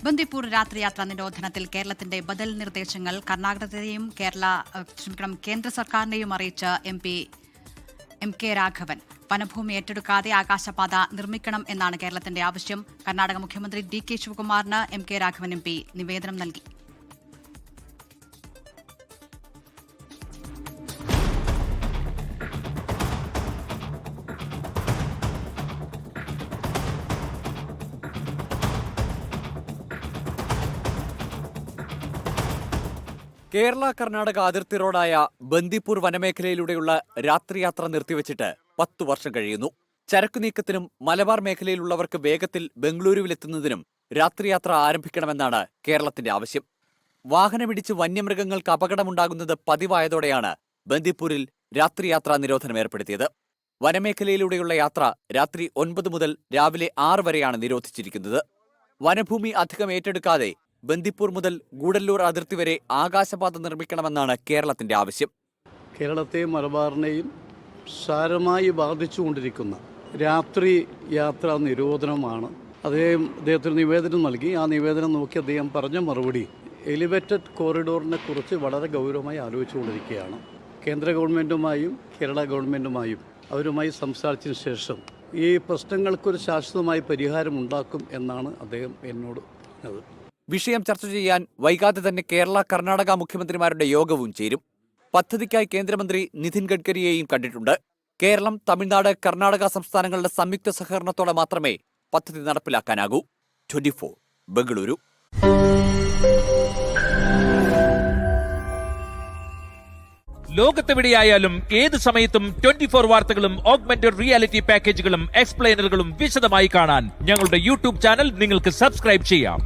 ബന്ദിപ്പൂർ രാത്രിയാത്രാ നിരോധനത്തിൽ കേരളത്തിന്റെ ബദൽ നിർദ്ദേശങ്ങൾ കർണാടകത്തെയും കേന്ദ്ര സർക്കാരിനെയും അറിയിച്ച എം കെ രാഘവൻ. വനഭൂമി ഏറ്റെടുക്കാതെ ആകാശപാത നിർമ്മിക്കണം എന്നാണ് കേരളത്തിന്റെ ആവശ്യം. കർണാടക മുഖ്യമന്ത്രി ഡി കെ ശിവകുമാറിന് എം കെ രാഘവൻ MP നിവേദനം നൽകി. കേരള കർണാടക അതിർത്തി റോഡായ ബന്ദിപ്പൂർ വനമേഖലയിലൂടെയുള്ള രാത്രിയാത്ര നിർത്തിവെച്ചിട്ട് 10 വർഷം കഴിയുന്നു. ചരക്കു നീക്കത്തിനും മലബാർ മേഖലയിലുള്ളവർക്ക് വേഗത്തിൽ ബംഗളൂരുവിലെത്തുന്നതിനും രാത്രിയാത്ര ആരംഭിക്കണമെന്നാണ് കേരളത്തിന്റെ ആവശ്യം. വാഹനമിടിച്ച് വന്യമൃഗങ്ങൾക്ക് അപകടമുണ്ടാകുന്നത് പതിവായതോടെയാണ് ബന്ദിപ്പൂരിൽ രാത്രിയാത്രാ നിരോധനം ഏർപ്പെടുത്തിയത്. വനമേഖലയിലൂടെയുള്ള യാത്ര രാത്രി 9 മുതൽ രാവിലെ 6 വരെയാണ് നിരോധിച്ചിരിക്കുന്നത്. വനഭൂമി അധികം ഏറ്റെടുക്കാതെ ബന്ദിപ്പൂർ മുതൽ ഗൂഡല്ലൂർ അതിർത്തി വരെ ആകാശപാത നിർമ്മിക്കണമെന്നാണ് കേരളത്തിന്റെ ആവശ്യം. കേരളത്തെയും മലബാറിനെയും സാരമായി ബാധിച്ചുകൊണ്ടിരിക്കുന്ന രാത്രി യാത്രാ നിരോധനമാണ്. അദ്ദേഹത്തിന് നിവേദനം നൽകി. ആ നിവേദനം നോക്കി അദ്ദേഹം പറഞ്ഞ മറുപടി എലിവേറ്റഡ് കോറിഡോറിനെ കുറിച്ച് വളരെ ഗൗരവമായി ആലോചിച്ചുകൊണ്ടിരിക്കുകയാണ്. കേന്ദ്ര ഗവൺമെൻറ്റുമായും കേരള ഗവൺമെൻറ്റുമായും അവരുമായി സംസാരിച്ചതിന് ശേഷം ഈ പ്രശ്നങ്ങൾക്കൊരു ശാശ്വതമായ പരിഹാരം ഉണ്ടാക്കും എന്നാണ് അദ്ദേഹം എന്നോട് പറഞ്ഞത്. വിഷയം ചർച്ച ചെയ്യാൻ വൈകാതെ തന്നെ കേരള കർണാടക മുഖ്യമന്ത്രിമാരുടെ യോഗവും ചേരും. പദ്ധതിക്കായി കേന്ദ്രമന്ത്രി നിതിൻ ഗഡ്കരിയെയും കണ്ടിട്ടുണ്ട്. കേരളം, തമിഴ്നാട്, കർണാടക സംസ്ഥാനങ്ങളുടെ സംയുക്ത സഹകരണത്തോടെ മാത്രമേ പദ്ധതി നടപ്പിലാക്കാനാകൂ. 24 ബംഗളൂരു. ലോകത്തെവിടെയായാലും ഏത് സമയത്തും 24 വാർത്തകളും ഓഗ്മെന്റഡ് റിയാലിറ്റി പാക്കേജുകളും എക്സ്പ്ലെയിനറുകളും വിശദമായി കാണാൻ ഞങ്ങളുടെ YouTube ചാനൽ നിങ്ങൾക്ക് സബ്സ്ക്രൈബ് ചെയ്യാം.